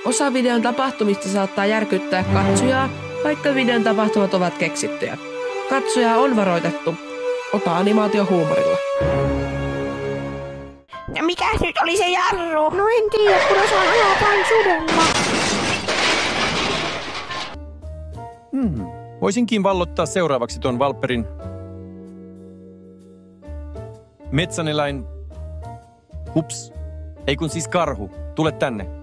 Osa videon tapahtumista saattaa järkyttää katsojaa, vaikka videon tapahtumat ovat keksittyjä. Katsojaa on varoitettu. Ota animaatio huumorilla. Ja mikä nyt oli se jarru? No en tiedä, kun osaan ajaa vain sudella. Voisinkin vallottaa seuraavaksi tuon Valpperin metsäneläin. Hups. Ei kun siis karhu. Tule tänne.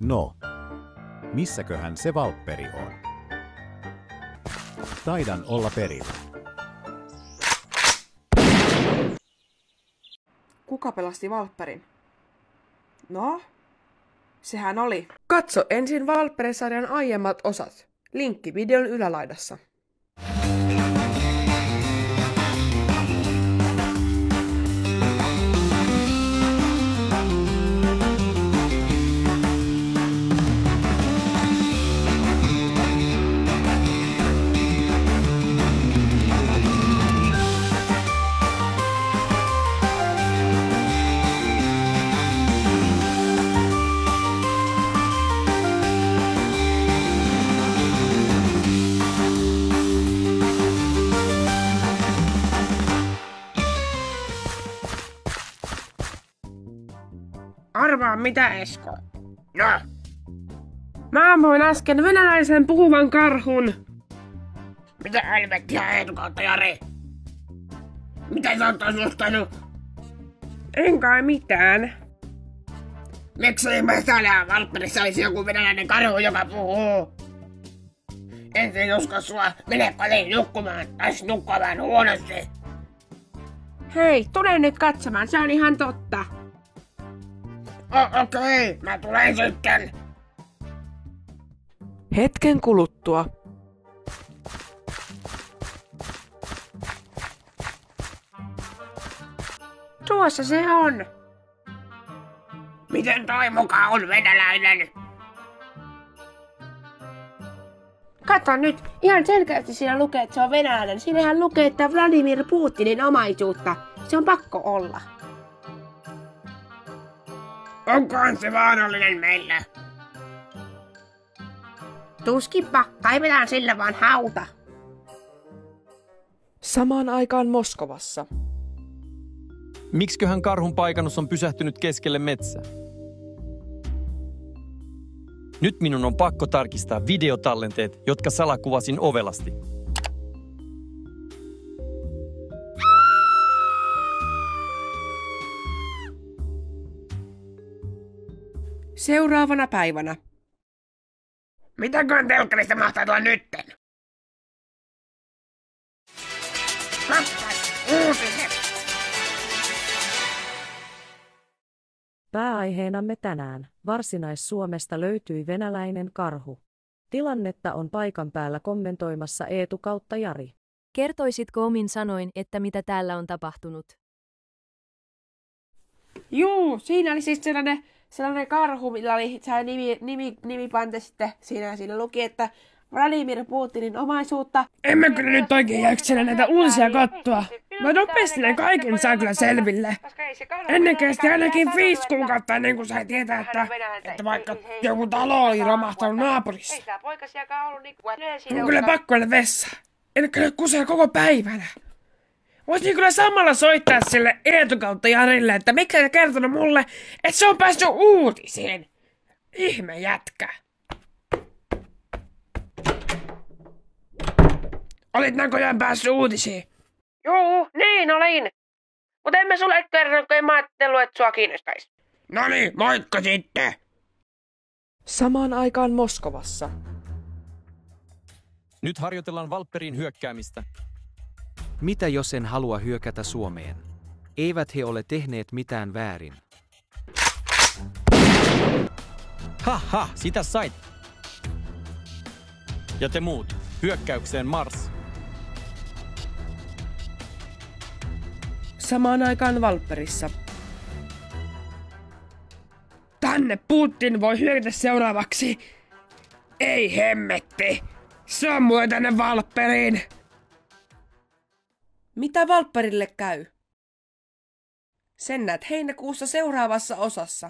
No, missäköhän se Valpperi on? Taidan olla perillä. Kuka pelasti Valpperin? No, sehän oli. Katso ensin Valpperi-sarjan aiemmat osat. Linkki videon ylälaidassa. Arvaa mitä, Esko? No. Mä ammuin äsken venäläisen puhuvan karhun. Mitä helvettiä, Eetu kautta Jari? Mitä sä oot asustanut? En kai mitään. Miksi ihmeessä täällä Valpperissa olisi joku venäläinen karhu, joka puhuu? En usko sua. Mene kotiin nukkumaan. Tai nukkumaan huonosti. Hei, tule nyt katsomaan, se on ihan totta. Okei, mä tulen sitten. Hetken kuluttua. Tuossa se on. Miten toi muka on venäläinen? Kato nyt, ihan selkeästi siinä lukee, että se on venäläinen. Siinähän lukee, että Vladimir Putinin omaisuutta. Se on pakko olla. Onkohan se vaarallinen meillä? Tuskippa, kaivetaan sillä vaan hauta. Samaan aikaan Moskovassa. Miksiköhän karhun paikannus on pysähtynyt keskelle metsää? Nyt minun on pakko tarkistaa videotallenteet, jotka salakuvasin ovelasti. Seuraavana päivänä. Mitäköhän telkkarista mahtaa tulla nytten? Pappas, uutiset! Pääaiheenamme tänään. Varsinais-Suomesta löytyi venäläinen karhu. Tilannetta on paikan päällä kommentoimassa Eetu kautta Jari. Kertoisitko omin sanoin, että mitä täällä on tapahtunut? Juu, siinä oli siis sellainen karhu, millä oli se nimipante sitten. Siinä luki, että Vladimir Putinin omaisuutta. Emme kyllä nyt oikein jaksa näitä uusia kattoa. Mä nopeasti ne kaiken saa kyllä selville. Ennen kesti ainakin 5 kuukautta ennen kuin sai tietää, että vaikka joku talo oli romahtanut naapurissa. On kyllä pakko olla vessa. En kyllä kusea koko päivänä. Voisin kyllä samalla soittaa sille Eetu kautta Jarille, että miksi sä kertonut mulle, että se on päässyt uutisiin. Ihme jätkä. Olit näköjään päässyt uutisiin. Juu, niin olin. Mutta emme sulle kertonut, kun en mä ajatellut, että sua kiinnostaisi. Noniin, moikka sitten! Samaan aikaan Moskovassa. Nyt harjoitellaan Valpperin hyökkäämistä. Mitä jos en halua hyökätä Suomeen? Eivät he ole tehneet mitään väärin. Haha, sitä sait. Ja te muut, hyökkäykseen mars. Samaan aikaan Valpperissa. Tänne Putin voi hyökätä seuraavaksi. Ei hemmetti. Se on mulle tänne Valpperiin. Mitä Valpperille käy? Sen näet heinäkuussa seuraavassa osassa.